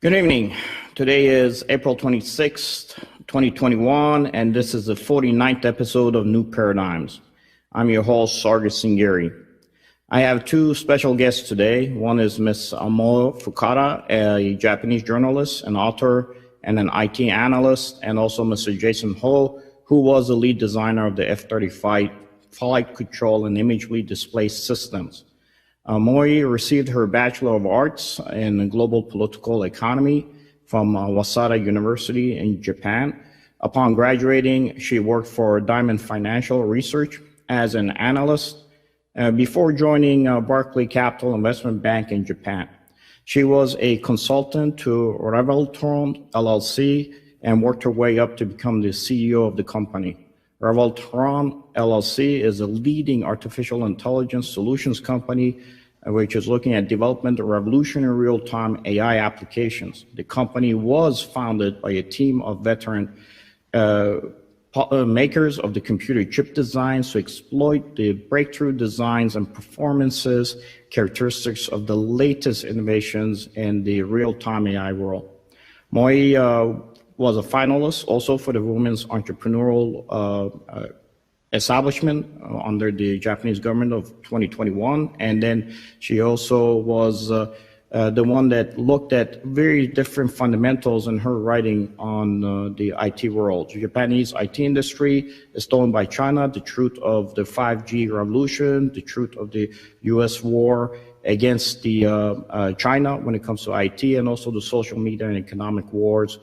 Good evening. Today is April 26th, 2021, and this is the 49th episode of New Paradigms. I'm your host, Sargis Singiri. I have two special guests today. One is Ms. Amo Fukada, a Japanese journalist and author and an IT analyst, and also Mr. Jason Ho, who was the lead designer of the F35 flight control and imagely display systems. Moi received her Bachelor of Arts in Global Political Economy from Waseda University in Japan. Upon graduating, she worked for Diamond Financial Research as an analyst before joining Barclay Capital Investment Bank in Japan. She was a consultant to Reveltron LLC and worked her way up to become the CEO of the company. Reveltron LLC is a leading artificial intelligence solutions company which is looking at development of revolutionary real-time AI applications. The company was founded by a team of veteran makers of the computer chip designs to exploit the breakthrough designs and performances characteristics of the latest innovations in the real-time AI world. Moi was a finalist also for the Women's Entrepreneurial Establishment under the Japanese government of 2021. And then she also was the one that looked at very different fundamentals in her writing on the IT world. The Japanese IT industry is stolen by China, the truth of the 5G revolution, the truth of the US war against the China when it comes to IT, and also the social media and economic wars,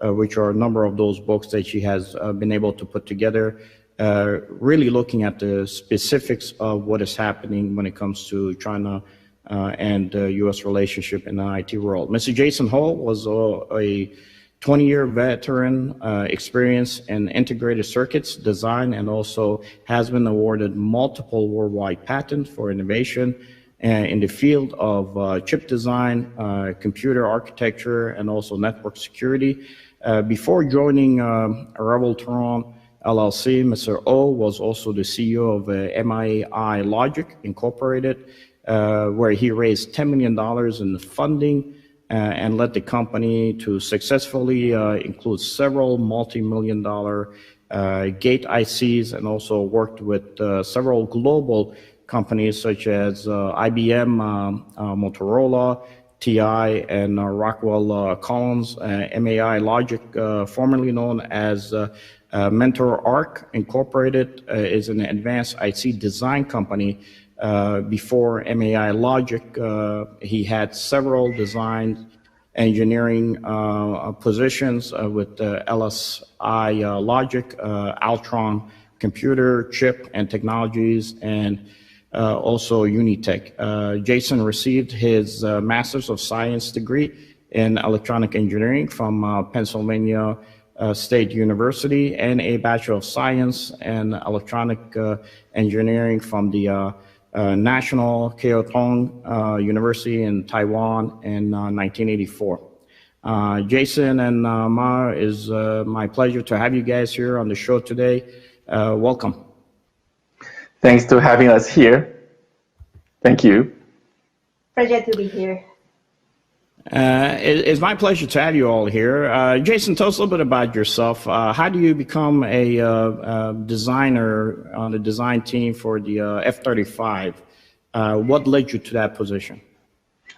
which are a number of those books that she has been able to put together. Really looking at the specifics of what is happening when it comes to China and the U.S. relationship in the IT world. Mr. Jason Ho was a 20-year veteran experience in integrated circuits design and also has been awarded multiple worldwide patents for innovation in the field of chip design, computer architecture, and also network security. Before joining Reveltron LLC, Mr. O was also the CEO of MAI Logic Incorporated, where he raised $10 million in funding and led the company to successfully include several multi-million dollar gate ICs, and also worked with several global companies such as IBM, Motorola, TI, and Rockwell Collins. MAI Logic, formerly known as Mentor Arc Incorporated, is an advanced IC design company. Before MAI Logic, he had several design engineering positions with LSI Logic, Altron Computer Chip and Technologies, and also Unitech. Jason received his Master's of Science degree in Electronic Engineering from Pennsylvania State University and a Bachelor of Science in Electronic Engineering from the National Keotong University in Taiwan in 1984. Jason and Ma, is my pleasure to have you guys here on the show today. Welcome. Thanks for having us here. Thank you. Pleasure to be here. It's my pleasure to have you all here. Jason, tell us a little bit about yourself. How do you become a designer on the design team for the F-35? What led you to that position?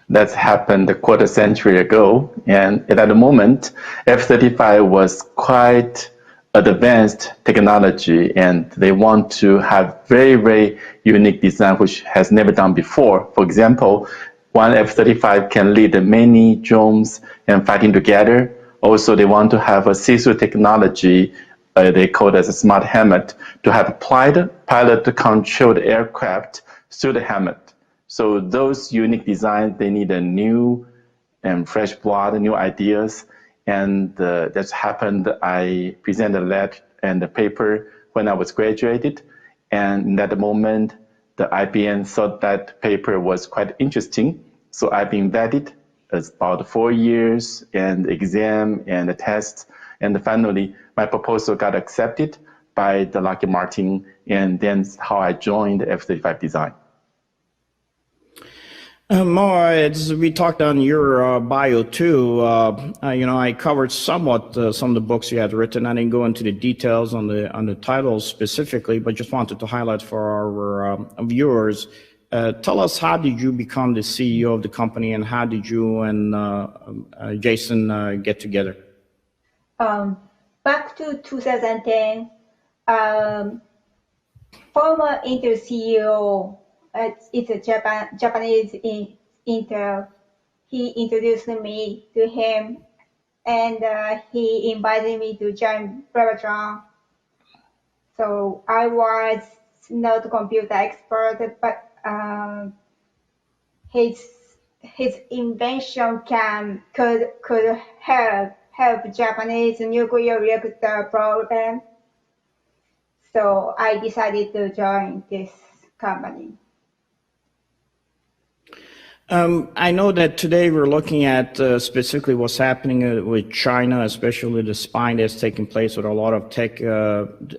That's happened a quarter century ago. And at the moment, F-35 was quite advanced technology, and they want to have very, very unique design, which has never done before. For example, one F-35 can lead many drones and fighting together. Also, they want to have a see-through technology, they call it as a smart helmet, to have pilot-controlled aircraft through the helmet. So those unique designs, they need a new and fresh blood, new ideas. And that's happened. I presented a letter and the paper when I was graduated. And at the moment, the IBM thought that paper was quite interesting. So I've been vetted as about 4 years and exam and a test. And finally, my proposal got accepted by the Lockheed Martin. And then how I joined F-35 design. Mo, we talked on your bio too. I covered somewhat some of the books you had written. I didn't go into the details on the titles specifically, but just wanted to highlight for our viewers. Tell us, how did you become the CEO of the company, and how did you and Jason get together? Back to 2010, former Intel CEO, it's a Japanese Intel. He introduced me to him, and he invited me to join Brevatron. So I was not a computer expert, but his invention could help Japanese nuclear reactor program. So I decided to join this company. I know that today we're looking at specifically what's happening with China, especially the spying that's taking place with a lot of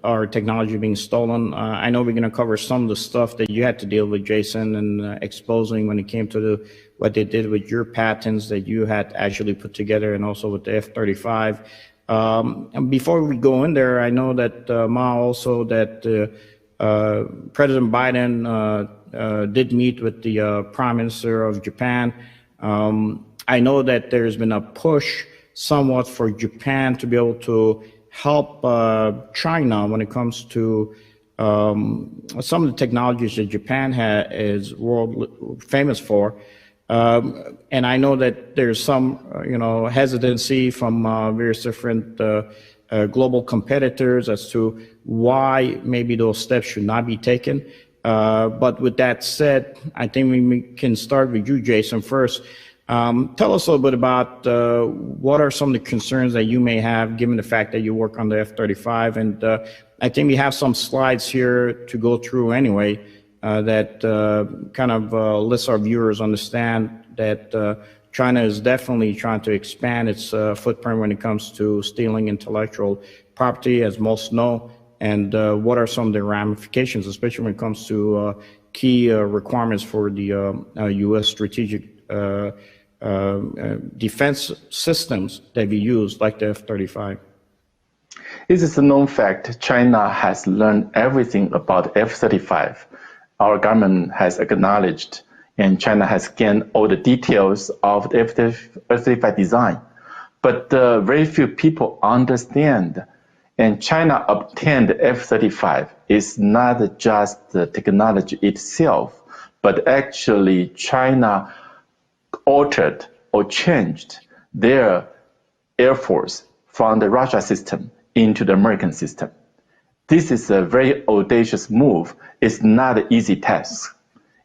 our technology being stolen. I know we're going to cover some of the stuff that you had to deal with, Jason, and exposing when it came to what they did with your patents that you had actually put together, and also with the F-35. And before we go in there, I know that Ma, also that President Biden did meet with the Prime Minister of Japan. I know that there's been a push somewhat for Japan to be able to help China when it comes to some of the technologies that Japan is world famous for. And I know that there's some, hesitancy from various different global competitors as to why maybe those steps should not be taken. But with that said, I think we can start with you, Jason, first. Tell us a little bit about what are some of the concerns that you may have, given the fact that you work on the F-35. And I think we have some slides here to go through anyway that kind of lets our viewers understand that China is definitely trying to expand its footprint when it comes to stealing intellectual property, as most know. And what are some of the ramifications, especially when it comes to key requirements for the U.S. strategic defense systems that we use, like the F-35? It is a known fact. China has learned everything about F-35. Our government has acknowledged, and China has gained all the details of the F-35 design. But very few people understand. And China obtained the F-35 is not just the technology itself, but actually China altered or changed their Air Force from the Russia system into the American system. This is a very audacious move. It's not an easy task.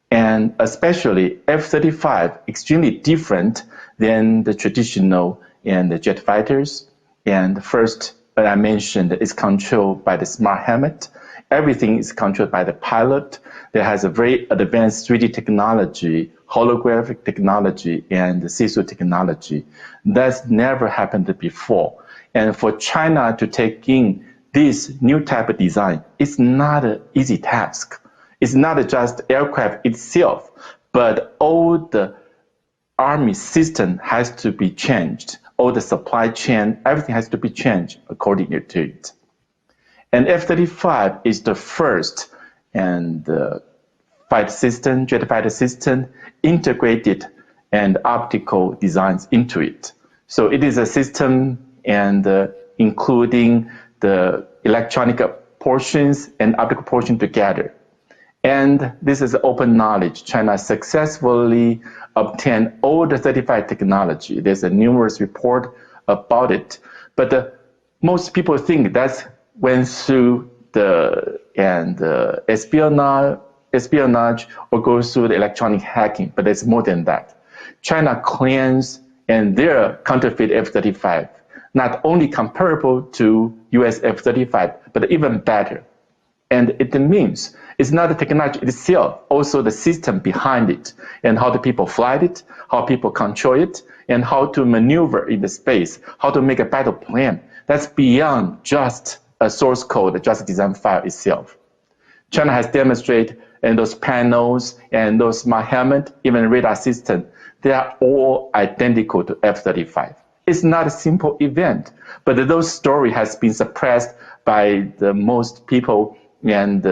And especially F-35, extremely different than the traditional and the jet fighters. And first, I mentioned, is controlled by the smart helmet. Everything is controlled by the pilot. There has a very advanced 3D technology, holographic technology, and see-through technology. That's never happened before. And for China to take in this new type of design, it's not an easy task. It's not just aircraft itself, but all the army system has to be changed. All the supply chain, everything has to be changed according to it. And F-35 is the first and fighter system, jet fighter system, integrated and optical designs into it. So it is a system and including the electronic portions and optical portion together. And this is open knowledge. China successfully obtained all the 35 technology. There's a numerous report about it. But most people think that went through the espionage or goes through the electronic hacking, but it's more than that. China claims and their counterfeit F-35 not only comparable to US F-35, but even better. And it means it's not the technology itself, also the system behind it, and how the people fly it, how people control it, and how to maneuver in the space, how to make a battle plan. That's beyond just a source code, just a design file itself. China has demonstrated and those panels and those smart helmet, even radar system, they are all identical to F-35. It's not a simple event, but those story has been suppressed by the most people and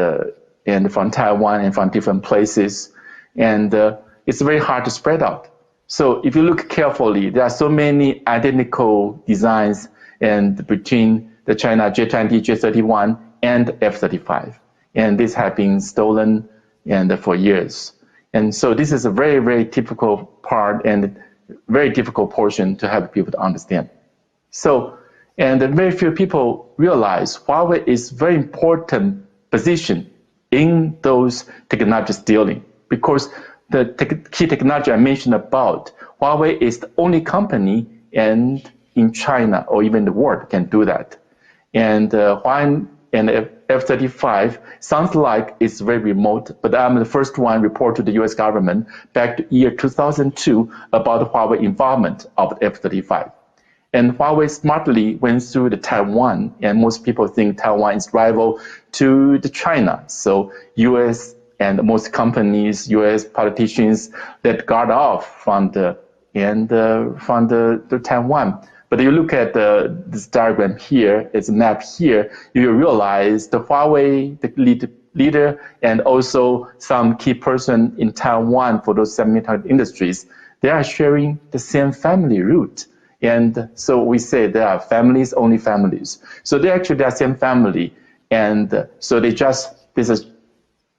from Taiwan and from different places, and it's very hard to spread out. So if you look carefully, there are so many identical designs and between the China J-20, J-31 and F-35, and this has been stolen and for years. And so this is a very, very typical part and very difficult portion to have people to understand. So, and very few people realize Huawei is very important position in those technology stealing, because the key technology I mentioned about, Huawei is the only company in China or even the world can do that. And F-35 sounds like it's very remote, but I'm the first one report to the US government back to year 2002 about Huawei involvement of F-35. And Huawei smartly went through the Taiwan, and most people think Taiwan is rival to the China. So US and most companies, US politicians that got off from the Taiwan. But you look at this diagram here, it's a map here, you realize the Huawei, the leader, and also some key person in Taiwan for those semiconductor industries, they are sharing the same family root. And so we say there are families, only families. So they actually are same family. And so this is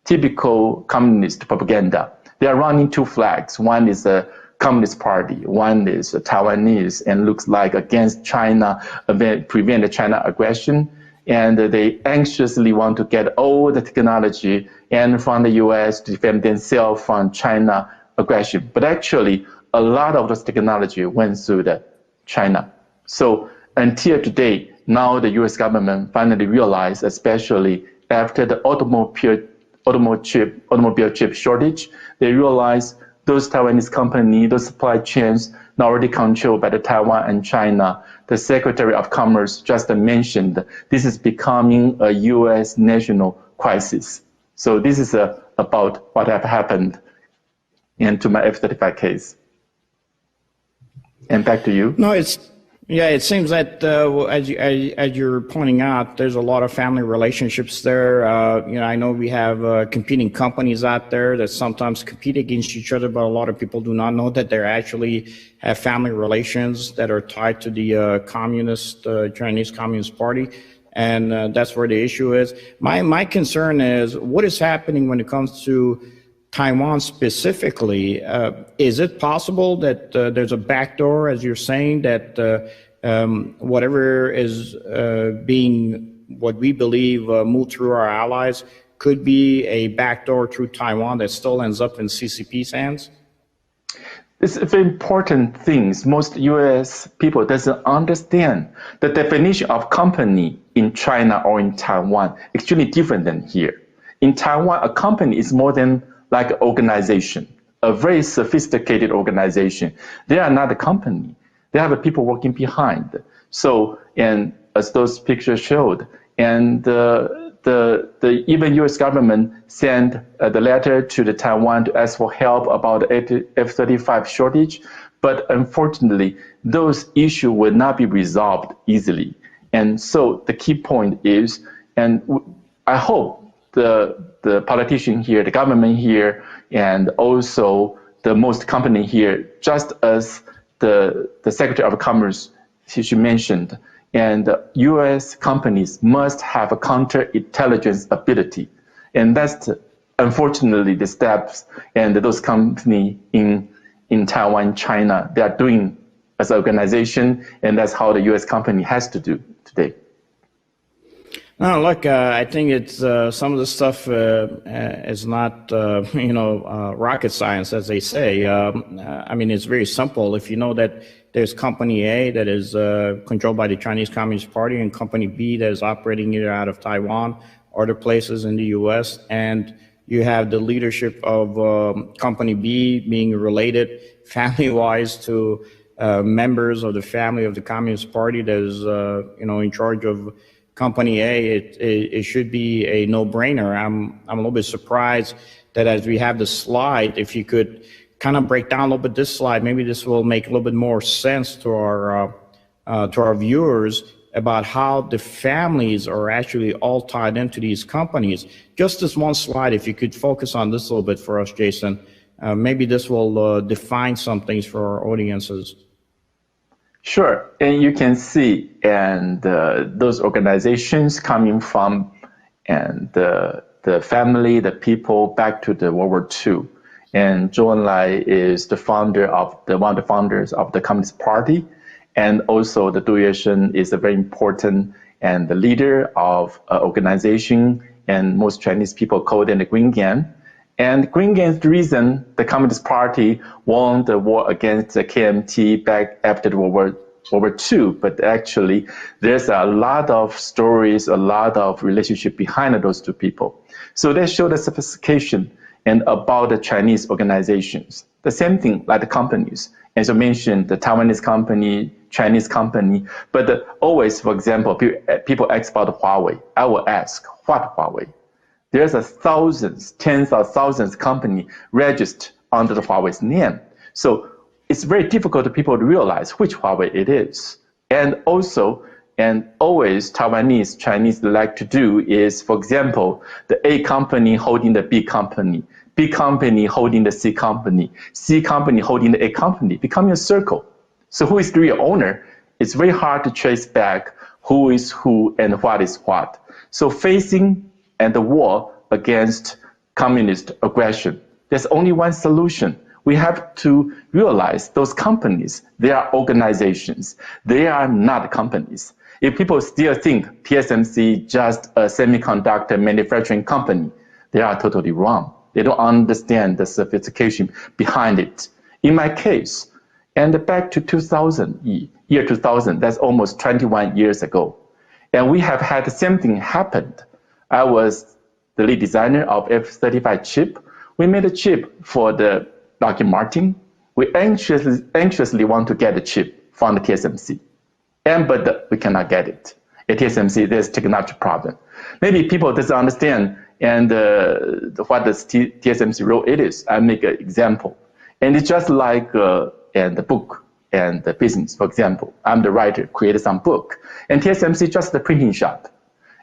typical communist propaganda. They are running two flags. One is the Communist Party, one is Taiwanese, and looks like against China, prevent the China aggression. And they anxiously want to get all the technology and from the US to defend themselves from China aggression. But actually, a lot of this technology went through the China. So until today, now the US government finally realized, especially after the automobile chip shortage, they realized those Taiwanese companies, those supply chains not already controlled by the Taiwan and China. The Secretary of Commerce just mentioned this is becoming a US national crisis. So this is about what have happened into my F-35 case. And back to you. No, it seems that as you're pointing out, there's a lot of family relationships there. I know we have competing companies out there that sometimes compete against each other, but a lot of people do not know that they actually have family relations that are tied to the Chinese Communist Party. And that's where the issue is. My concern is what is happening when it comes to Taiwan specifically. Is it possible that there's a backdoor, as you're saying, that whatever is being, what we believe, moved through our allies could be a backdoor through Taiwan that still ends up in CCP's hands? It's a very important thing. Most US people doesn't understand the definition of company in China or in Taiwan. Extremely different than here. In Taiwan, a company is more than like an organization, a very sophisticated organization. They are not a company. They have people working behind. So, and as those pictures showed, and the even U.S. government sent the letter to the Taiwan to ask for help about the F-35 shortage, but unfortunately, those issues will not be resolved easily. And so the key point is, and I hope the politician here, the government here, and also the most company here, just as the Secretary of Commerce, she mentioned, and U.S. companies must have a counterintelligence ability. And that's unfortunately the steps and those companies in Taiwan, China, they are doing as an organization, and that's how the U.S. company has to do today. No, look, I think it's some of the stuff is not, rocket science, as they say. I mean, it's very simple. If you know that there's Company A that is controlled by the Chinese Communist Party and Company B that is operating either out of Taiwan or other places in the U.S., and you have the leadership of Company B being related family-wise to members of the family of the Communist Party that is, in charge of Company A, it should be a no-brainer. I'm a little bit surprised that as we have the slide, if you could kind of break down a little bit this slide, maybe this will make a little bit more sense to our viewers about how the families are actually all tied into these companies. Just this one slide, if you could focus on this a little bit for us, Jason, maybe this will define some things for our audiences. Sure, and you can see and those organizations coming from and the family, the people back to the World War II. And Zhou Enlai is the founder of one of the founders of the Communist Party. And also the Du Yuesheng is a very important and the leader of an organization, and most Chinese people call it the Green Gang. And Green Gang is the reason the Communist Party won the war against the KMT back after the World War II. But actually, there's a lot of stories, a lot of relationship behind those two people. So they show the sophistication and about the Chinese organizations. The same thing like the companies. As you mentioned, the Taiwanese company, Chinese company, but always, for example, people ask about Huawei. I will ask, what Huawei? There's thousands, tens of thousands company registered under the Huawei's name. So it's very difficult for people to realize which Huawei it is. And also, and always Taiwanese, Chinese like to do is, for example, the A company holding the B company holding the C company holding the A company, becoming a circle. So who is the real owner? It's very hard to trace back who is who and what is what. So facing and the war against communist aggression, there's only one solution. We have to realize those companies, they are organizations. They are not companies. If people still think TSMC just a semiconductor manufacturing company, they are totally wrong. They don't understand the sophistication behind it. In my case, and back to 2000, year 2000, that's almost 21 years ago. And we have had the same thing happened. I was the lead designer of F35 chip. We made a chip for the Lockheed Martin. We anxiously want to get a chip from the TSMC. But we cannot get it. At TSMC, there's technology problem. Maybe people doesn't understand and what the TSMC role it is. I make an example. And it's just like and the book and the business. For example, I'm the writer, created some book. And TSMC just the printing shop.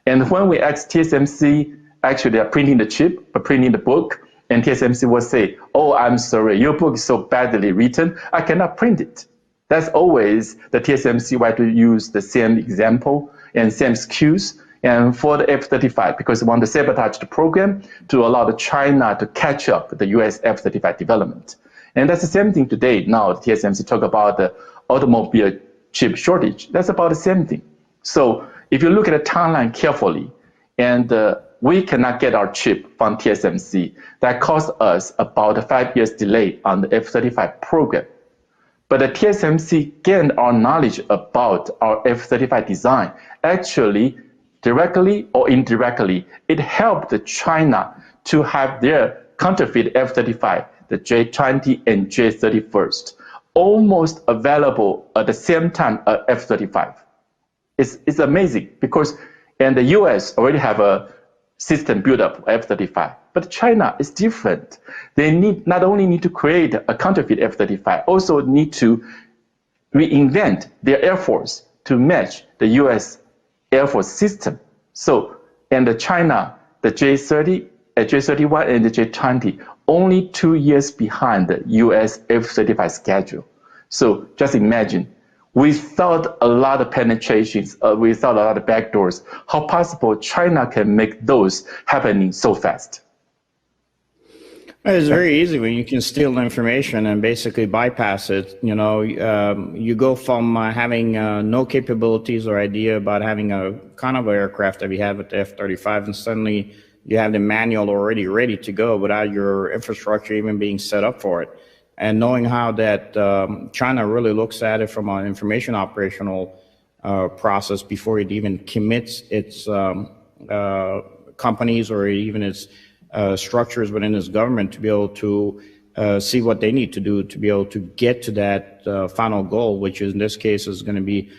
And when we ask TSMC, actually they are printing the chip, but printing the book, and TSMC will say, oh, I'm sorry, your book is so badly written, I cannot print it. That's always the TSMC why to use the same example and same excuse. And for the F-35, because we want to sabotage the program to allow China to catch up with the US F-35 development. And that's the same thing today. Now TSMC talk about the automobile chip shortage. That's about the same thing. So if you look at the timeline carefully, and we cannot get our chip from TSMC, that cost us about a 5 years delay on the F-35 program. But the TSMC gained our knowledge about our F-35 design. Actually, directly or indirectly, it helped China to have their counterfeit F-35, the J-20 and J-31st, almost available at the same time as F-35. It's amazing because and the US already have a system built up for F-35, but China is different. They not only need to create a counterfeit F-35, also need to reinvent their Air Force to match the US Air Force system. So, and the China, the J-30, J-31 and the J-20, only 2 years behind the US F-35 schedule. So just imagine, without a lot of penetrations, without a lot of backdoors, how possible China can make those happening so fast? It's very easy when you can steal the information and basically bypass it. You know, you go from having no capabilities or idea about having a kind of aircraft that we have at the F-35, and suddenly you have the manual already ready to go without your infrastructure even being set up for it. And knowing how that China really looks at it from an information operational process before it even commits its companies or even its structures within its government to be able to see what they need to do to be able to get to that final goal, which is, in this case is going to be,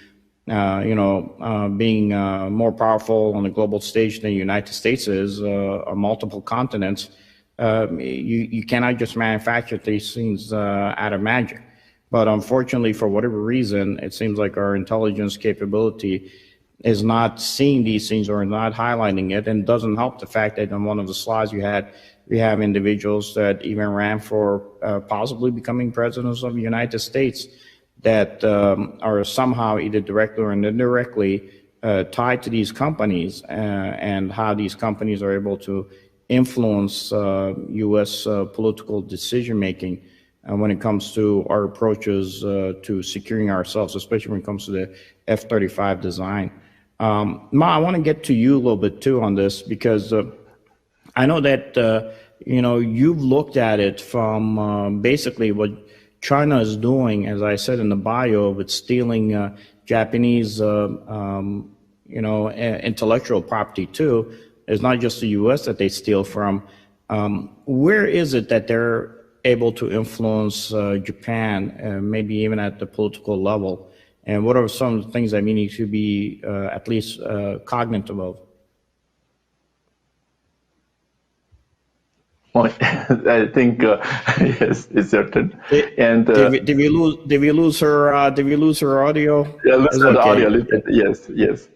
being more powerful on the global stage than the United States is on multiple continents. You cannot just manufacture these things out of magic. But unfortunately, for whatever reason, it seems like our intelligence capability is not seeing these things or not highlighting it, and doesn't help the fact that in one of the slides we have individuals that even ran for possibly becoming presidents of the United States that are somehow either directly or indirectly tied to these companies, and how these companies are able to influence U.S. Political decision making when it comes to our approaches to securing ourselves, especially when it comes to the F-35 design. Ma, I want to get to you a little bit too on this, because I know that you've looked at it from basically what China is doing, as I said in the bio, with stealing Japanese intellectual property too. It's not just the U.S. that they steal from. Where is it that they're able to influence Japan, maybe even at the political level? And what are some of the things that we need to be at least cognizant of? Well, I think yes, it's certain. And Did we lose her? Did we lose her audio? yeah, listen to the Okay. audio. Listen, yes, yes.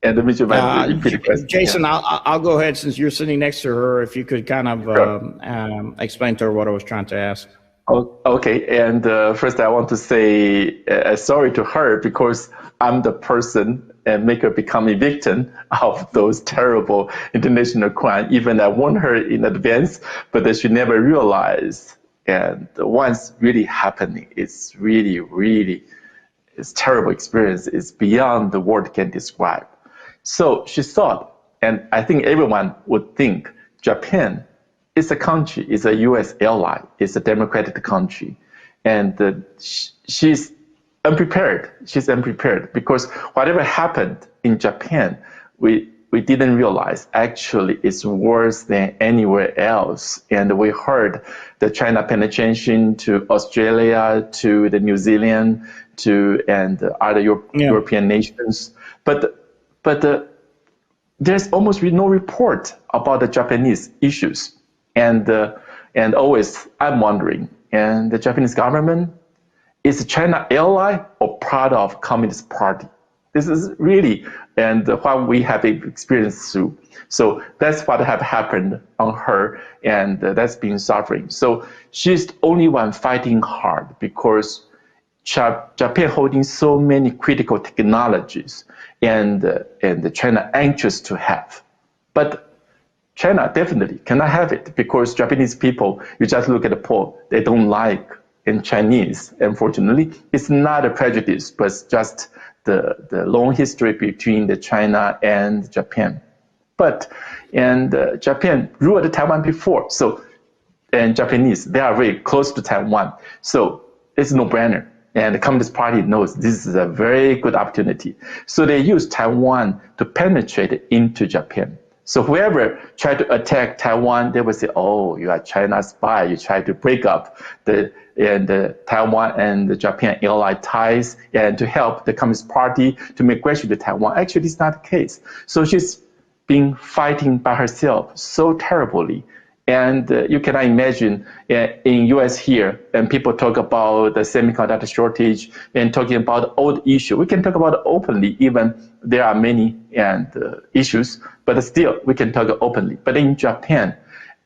And let me just repeat the question. Jason, I'll go ahead, since you're sitting next to her. If you could kind of explain to her what I was trying to ask. Okay, and first I want to say sorry to her, because I'm the person and make her become a victim of those terrible international crime. Even I warned her in advance, but that she never realized. And once really happening, it's really, it's terrible experience. It's beyond the word can describe. So she thought, and I think everyone would think, Japan is a country, it's a U.S. ally, it's a democratic country. And she's unprepared. She's unprepared because whatever happened in Japan, we didn't realize actually it's worse than anywhere else. And we heard the China penetration to Australia, to the New Zealand, and other European nations. But there's almost no report about the Japanese issues. And always I'm wondering, and the Japanese government, is China ally or part of Communist Party? This is really, and what we have experienced through. So that's what have happened on her, and that's been suffering. So she's the only one fighting hard, because Japan holding so many critical technologies, and China anxious to have. But China definitely cannot have it, because Japanese people, you just look at the poll, they don't like in Chinese. Unfortunately, it's not a prejudice, but it's just the long history between the China and Japan. And Japan ruled Taiwan before, so, and Japanese, they are very close to Taiwan. So it's no brainer. And the Communist Party knows this is a very good opportunity. So they use Taiwan to penetrate into Japan. So whoever tried to attack Taiwan, they would say, oh, you are China's spy. You try to break up the Taiwan and the Japan allied ties, and to help the Communist Party to make pressure to Taiwan. Actually, it's not the case. So she's been fighting by herself so terribly. And you cannot imagine in US here, and people talk about the semiconductor shortage and talking about old issue. We can talk about it openly, even there are many issues, but still we can talk openly. But in Japan,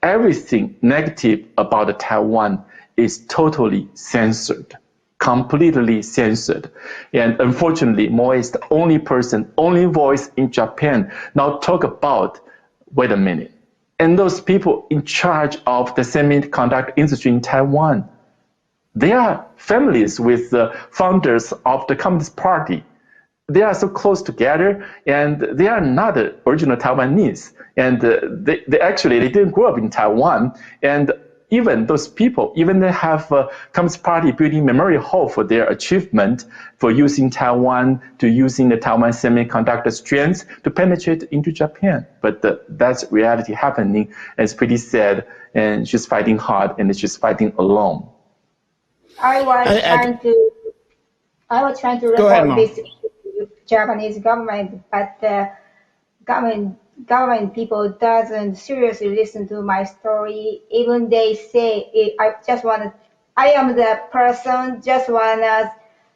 everything negative about Taiwan is totally censored, completely censored. And unfortunately, Moe is the only person, only voice in Japan now talk about, wait a minute, and those people in charge of the semiconductor industry in Taiwan, they are families with the founders of the Communist Party. They are so close together, and they are not the original Taiwanese. And they didn't grow up in Taiwan. And even those people, even they have Communist Party building memorial hall for their achievement for using Taiwan, to using the Taiwan semiconductor strengths to penetrate into Japan. But that's reality happening, and it's pretty sad. And she's fighting hard, and she's fighting alone. I was trying to report this to the Japanese government, but the government government people doesn't seriously listen to my story. Even they say I am the person just wanna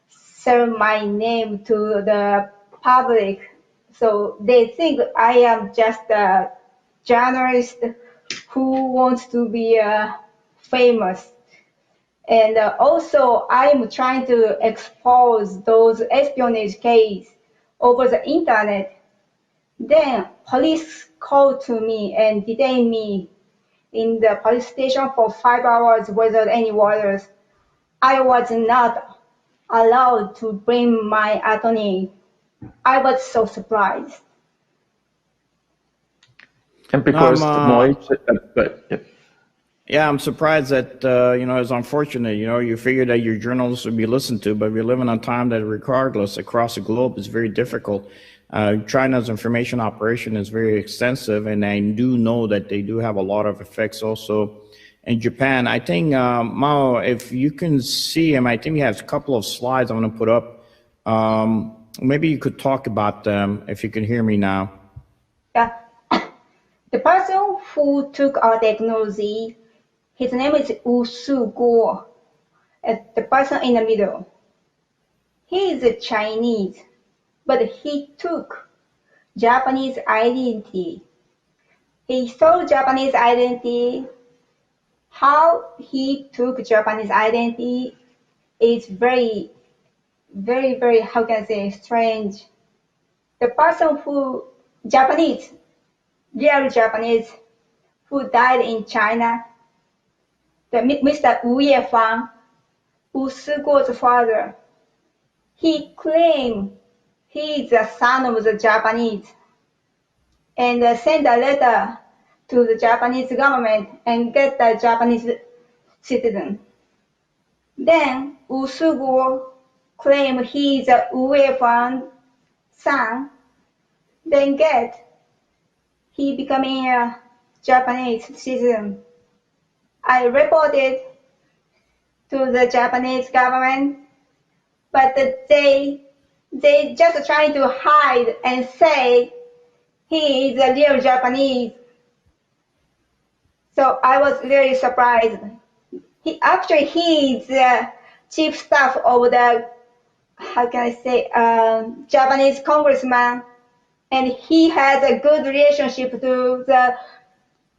sell my name to the public. So they think I am just a journalist who wants to be famous. And also, I'm trying to expose those espionage cases over the internet. Then police called to me and detained me in the police station for 5 hours without any orders. I was not allowed to bring my attorney. I was so surprised. And because Moich, Yeah, I'm surprised that, it's unfortunate, you figure that your journalists would be listened to, but we live in a time that regardless across the globe is very difficult. China's information operation is very extensive, and I do know that they do have a lot of effects also in Japan. I think, Mao, if you can see him, I think he has a couple of slides I'm going to put up. Maybe you could talk about them if you can hear me now. Yeah. The person who took our technology, his name is Wu Guo, the person in the middle. He is Chinese, but he took Japanese identity. He stole Japanese identity. How he took Japanese identity is very, very, very, how can I say, strange. The person real Japanese, who died in China, Mr. Wu Yefang, Wu Siguo's father, he claimed he is the son of the Japanese and sent a letter to the Japanese government and get the Japanese citizen. Then Wu Siguo claimed he is a Wu Yefang's son, then he becoming a Japanese citizen. I reported to the Japanese government, but they just trying to hide and say he is a real Japanese. So I was very surprised. He is the chief staff of the, how can I say, Japanese congressman, and he has a good relationship to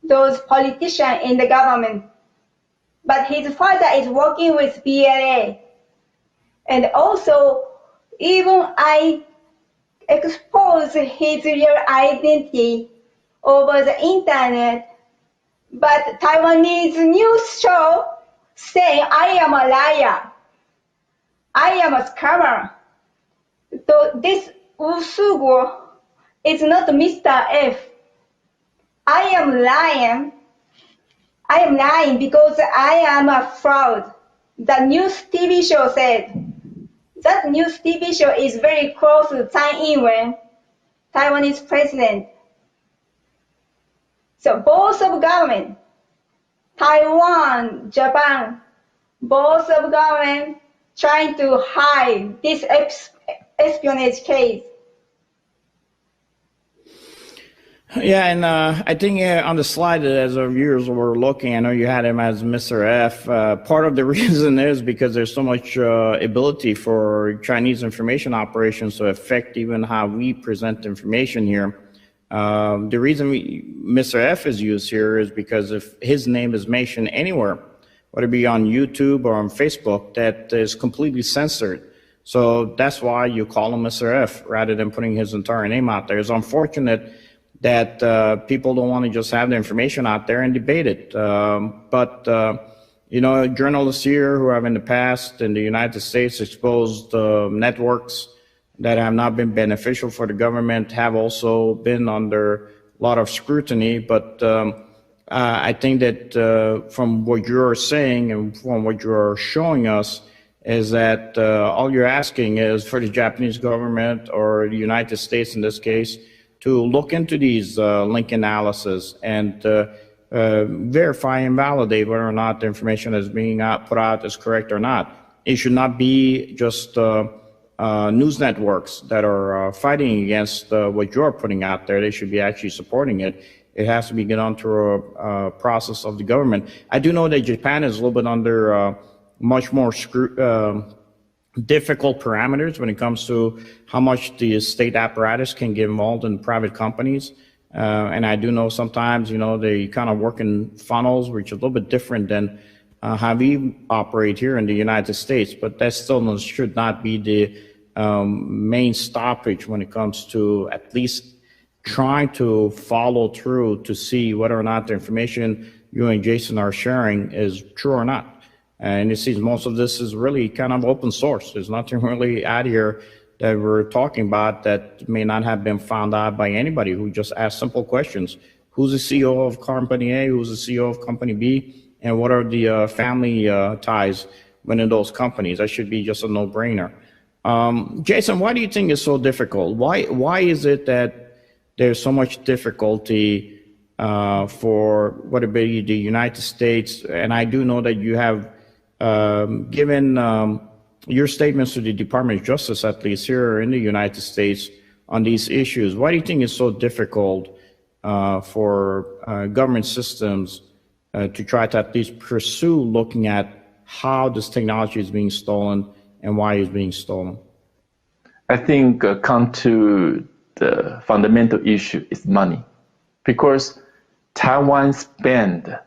those politicians in the government. But his father is working with BLA. And also, even I expose his real identity over the internet, but Taiwanese news show saying I am a liar. I am a scammer. So this Wu Suguo is not Mr. F. I am lying. I am lying because I am a fraud. The news TV show said. That news TV show is very close to Tsai Ing-wen, Taiwanese president. So both of government, Taiwan, Japan, both of government trying to hide this espionage case. Yeah, and I think on the slide that as our viewers were looking, I know you had him as Mr. F. Part of the reason is because there's so much ability for Chinese information operations to affect even how we present information here. The reason Mr. F is used here is because if his name is mentioned anywhere, whether it be on YouTube or on Facebook, that is completely censored. So that's why you call him Mr. F rather than putting his entire name out there. It's unfortunate that people don't want to just have the information out there and debate it. But journalists here who have in the past in the United States exposed networks that have not been beneficial for the government have also been under a lot of scrutiny. But I think that from what you're saying and from what you're showing us is that all you're asking is for the Japanese government or the United States in this case to look into these link analysis and verify and validate whether or not the information that's being put out is correct or not. It should not be just news networks that are fighting against what you're putting out there. They should be actually supporting it. It has to be done through a process of the government. I do know that Japan is a little bit under much more difficult parameters when it comes to how much the state apparatus can get involved in private companies. And I do know sometimes, they kind of work in funnels, which is a little bit different than how we operate here in the United States. But that still should not be the main stoppage when it comes to at least trying to follow through to see whether or not the information you and Jason are sharing is true or not. And it seems most of this is really kind of open source. There's nothing really out here that we're talking about that may not have been found out by anybody who just asked simple questions. Who's the CEO of company A? Who's the CEO of company B? And what are the family ties within those companies? That should be just a no-brainer. Jason, why do you think it's so difficult? Why is it that there's so much difficulty for whether it be the United States? And I do know that you have given your statements to the Department of Justice, at least here in the United States, on these issues. Why do you think it's so difficult for government systems to try to at least pursue looking at how this technology is being stolen and why it's being stolen? I think come to the fundamental issue is money, because Taiwan spend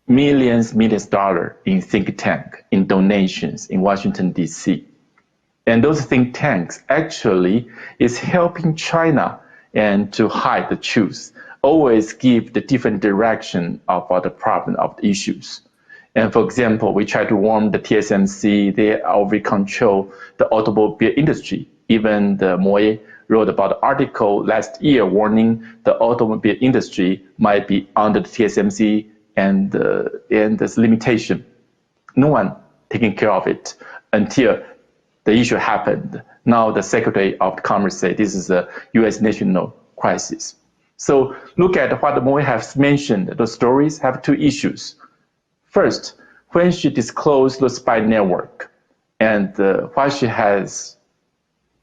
millions of dollars in think tank, in donations in Washington, D.C. And those think tanks actually is helping China and to hide the truth, always give the different direction of the problem of the issues. And for example, we try to warn the TSMC, they already control the automobile industry. Even the Moy wrote about an article last year warning the automobile industry might be under the TSMC and this limitation. No one taking care of it until the issue happened. Now the Secretary of Commerce said this is a U.S. national crisis. So look at what Moy has mentioned. The stories have two issues. First, when she disclosed the spy network and what she has,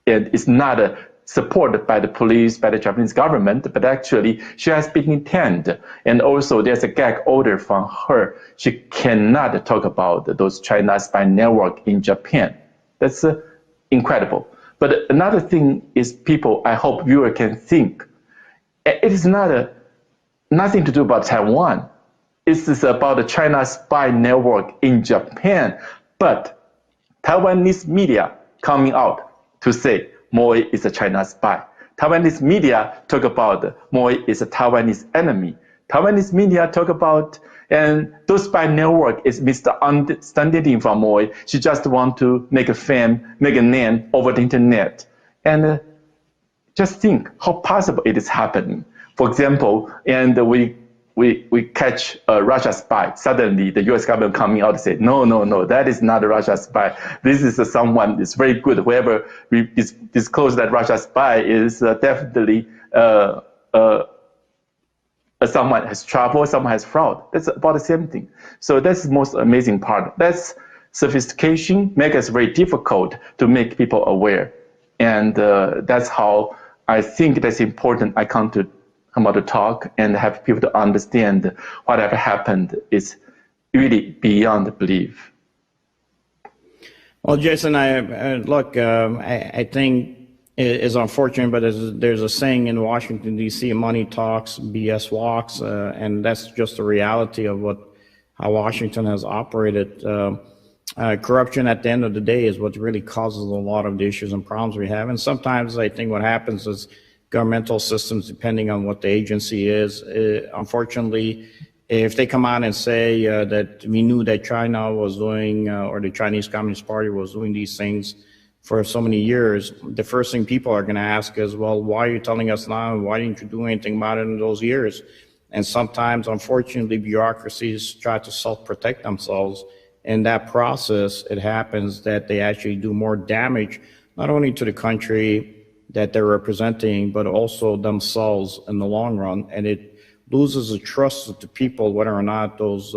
and it's not supported by the police, by the Japanese government, but actually she has been intent. And also there's a gag order from her. She cannot talk about those China spy network in Japan. That's incredible. But another thing is people, I hope viewer can think, it is not nothing to do about Taiwan. It is about the China spy network in Japan. But Taiwanese media coming out to say Moy is a China spy. Taiwanese media talk about Moy is a Taiwanese enemy. Taiwanese media talk about, and those spy network is misunderstanding from Moy. She just want to make a fame, make a name over the internet. And just think how possible it is happening. For example, and we catch a Russia spy. Suddenly, the U.S. government coming out and say, no, that is not a Russia spy. This is someone that's very good. Whoever disclosed that Russia spy is definitely someone has trouble, someone has fraud. That's about the same thing. So that's the most amazing part. That's sophistication makes us very difficult to make people aware. And that's how I think that's important. I come out to talk and have people to understand whatever happened is really beyond belief. Well, Jason, I think it's unfortunate, but there's a saying in Washington, D.C., money talks, BS walks, and that's just the reality of how Washington has operated. Corruption at the end of the day is what really causes a lot of the issues and problems we have. And sometimes I think what happens is governmental systems, depending on what the agency is, unfortunately, if they come out and say that we knew that China was doing, or the Chinese Communist Party was doing these things for so many years, the first thing people are going to ask is, well, why are you telling us now? Why didn't you do anything about it in those years? And sometimes, unfortunately, bureaucracies try to self-protect themselves. In that process, it happens that they actually do more damage, not only to the country that they're representing, but also themselves in the long run. And it loses the trust of the people, whether or not those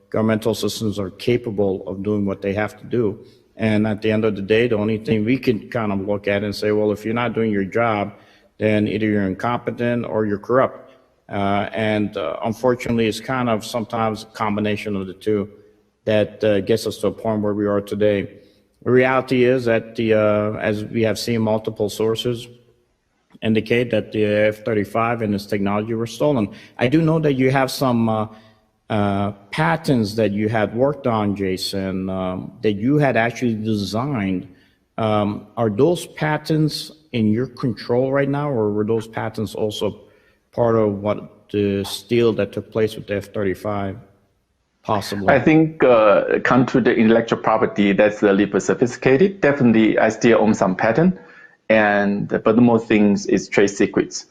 governmental systems are capable of doing what they have to do. And at the end of the day, the only thing we can kind of look at and say, well, if you're not doing your job, then either you're incompetent or you're corrupt. Unfortunately, it's kind of sometimes a combination of the two that gets us to a point where we are today. The reality is that as we have seen multiple sources indicate that the F-35 and its technology were stolen. I do know that you have some patents that you had worked on, Jason, that you had actually designed. Are those patents in your control right now, or were those patents also part of what the steal that took place with the F-35? Possibly. I think come to the intellectual property, that's a little bit sophisticated. Definitely, I still own some patent, but the more things is trade secrets,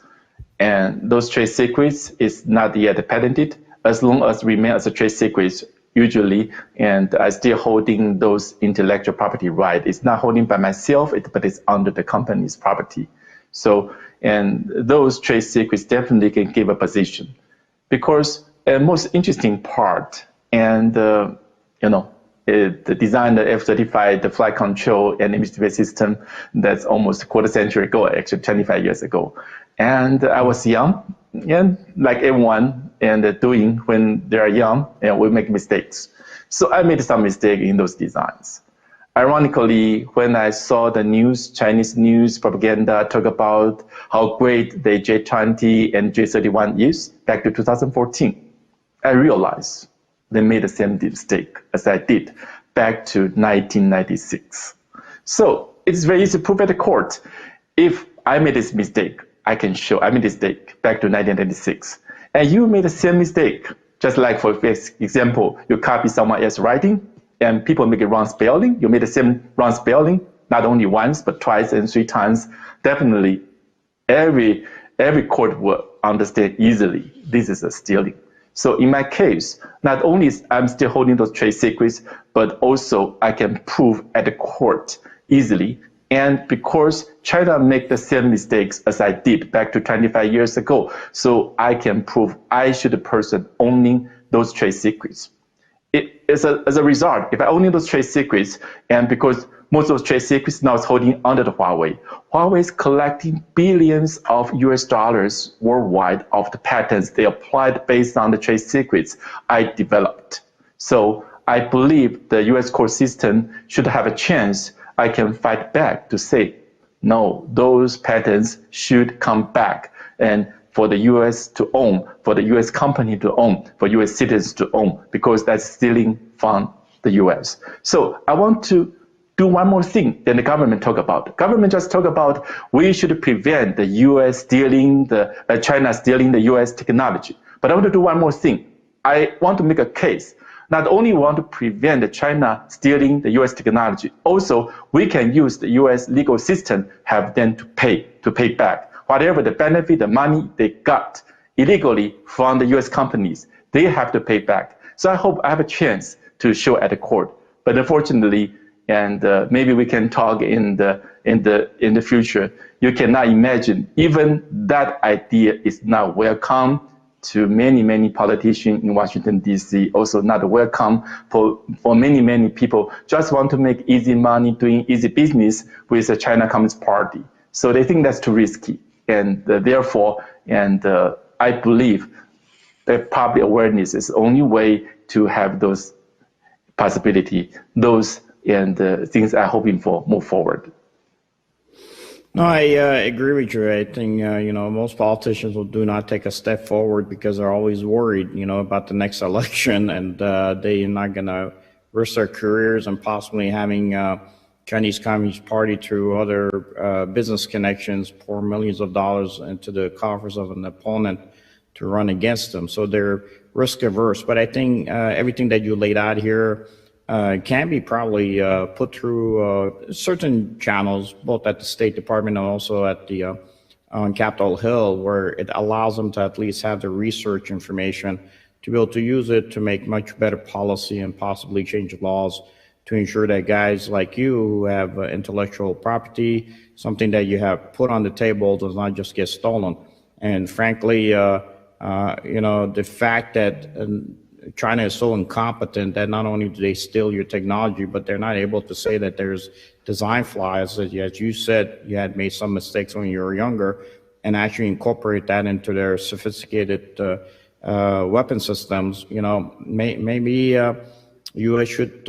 and those trade secrets is not yet patented. As long as remain as a trade secrets, usually, and I still holding those intellectual property right. It's not holding by myself, but it's under the company's property. So, and those trade secrets definitely can give a position, because the most interesting part, and the design of the F-35, the flight control and image display system, that's almost a quarter century ago, actually 25 years ago. And I was young, and like everyone, and doing when they are young, and we make mistakes. So I made some mistake in those designs. Ironically, when I saw the news, Chinese news propaganda talk about how great the J-20 and J-31 is back to 2014, I realized they made the same mistake as I did back to 1996. So it's very easy to prove at the court. If I made this mistake, I can show I made this mistake back to 1996. And you made the same mistake. Just like, for example, you copy someone else's writing and people make a wrong spelling. You made the same wrong spelling, not only once, but twice and 3 times. Definitely, every court will understand easily this is a stealing. So in my case, not only I'm still holding those trade secrets, but also I can prove at the court easily. And because China make the same mistakes as I did back to 25 years ago, so I can prove I should the person owning those trade secrets. As a result, if I own those trade secrets, and because most of those trade secrets now is holding under the Huawei. Huawei is collecting billions of US dollars worldwide of the patents they applied based on the trade secrets I developed. So I believe the US court system should have a chance. I can fight back to say, no, those patents should come back, and for the US to own, for the US company to own, for US citizens to own, because that's stealing from the US. So I want to do one more thing than the government talk about. Government just talk about we should prevent the US stealing, China stealing the US technology. But I want to do one more thing. I want to make a case. Not only want to prevent the China stealing the US technology, also we can use the US legal system, have them to pay back. Whatever the benefit, the money they got illegally from the US companies, they have to pay back. So I hope I have a chance to show at the court. But unfortunately, and maybe we can talk in the future, you cannot imagine even that idea is not welcome to many politicians in Washington, D.C., also not welcome for many people just want to make easy money doing easy business with the China Communist Party. So they think that's too risky. And therefore, I believe that public awareness is the only way to have those possibility, those and things I'm hoping for move forward. No, I agree with you. I think, most politicians do not take a step forward because they're always worried, about the next election, and they're not going to risk their careers and possibly having Chinese Communist Party through other business connections pour millions of dollars into the coffers of an opponent to run against them. So they're risk averse. But I think everything that you laid out here can be probably put through certain channels, both at the State Department and also at the on Capitol Hill, where it allows them to at least have the research information to be able to use it to make much better policy and possibly change laws to ensure that guys like you who have intellectual property, something that you have put on the table, does not just get stolen. And frankly, the fact that China is so incompetent that not only do they steal your technology, but they're not able to say that there's design flaws. As you said, you had made some mistakes when you were younger, and actually incorporate that into their sophisticated weapon systems. Maybe U.S. should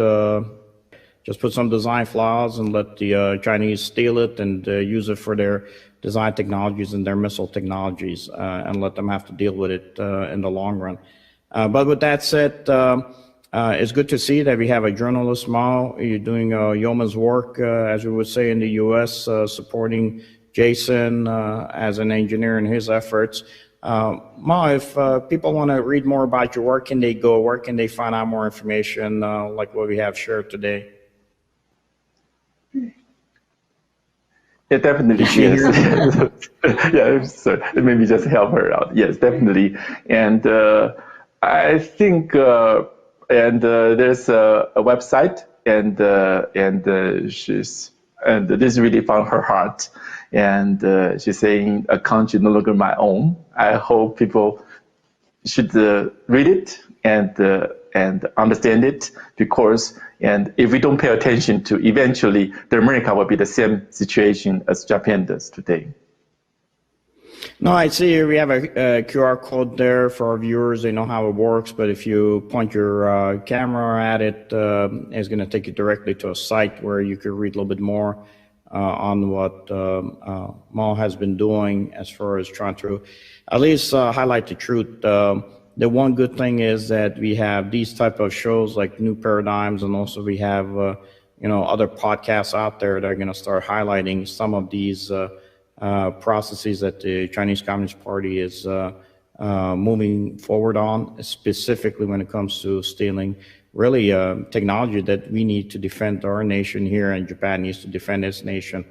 just put some design flaws and let the Chinese steal it and use it for their design technologies and their missile technologies, and let them have to deal with it in the long run. But with that said, it's good to see that we have a journalist, Mao. You're doing yeoman's work, as we would say in the U.S., supporting Jason as an engineer in his efforts. Mao, if people want to read more about your work, can they go? Where can they find out more information like what we have shared today? Yeah, definitely. Yes. Yeah, so maybe just help her out. Yes, definitely. And I think, there's a website, and this really found her heart. And she's saying, "A country no longer my own." I hope people should read it and understand it, because if we don't pay attention to, eventually the America will be the same situation as Japan does today. No, I see we have a QR code there for our viewers. They know how it works, but if you point your camera at it, it's going to take you directly to a site where you could read a little bit more on what Mao has been doing as far as trying to at least highlight the truth. The one good thing is that we have these type of shows like New Paradigms, and also we have other podcasts out there that are going to start highlighting some of these processes that the Chinese Communist Party is moving forward on, specifically when it comes to stealing really technology that we need to defend our nation here, and Japan needs to defend its nation.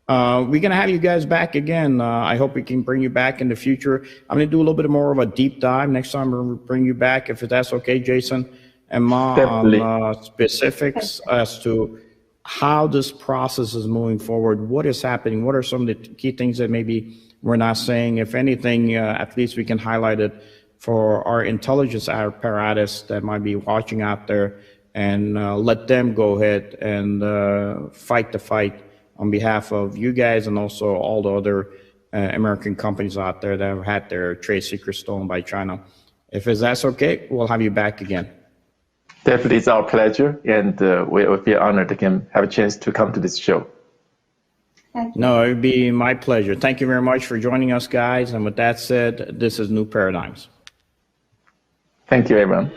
We're going to have you guys back again. I hope we can bring you back in the future. I'm going to do a little bit more of a deep dive next time. We'll bring you back, if that's okay, Jason and Ma, on specifics as to how this process is moving forward, what is happening, what are some of the key things that maybe we're not saying. If anything, at least we can highlight it for our intelligence apparatus that might be watching out there, and let them go ahead and fight the fight on behalf of you guys, and also all the other American companies out there that have had their trade secrets stolen by China. If that's okay, we'll have you back again. Definitely, it's our pleasure, and we feel honored to have a chance to come to this show. No, it would be my pleasure. Thank you very much for joining us, guys. And with that said, this is New Paradigms. Thank you, everyone.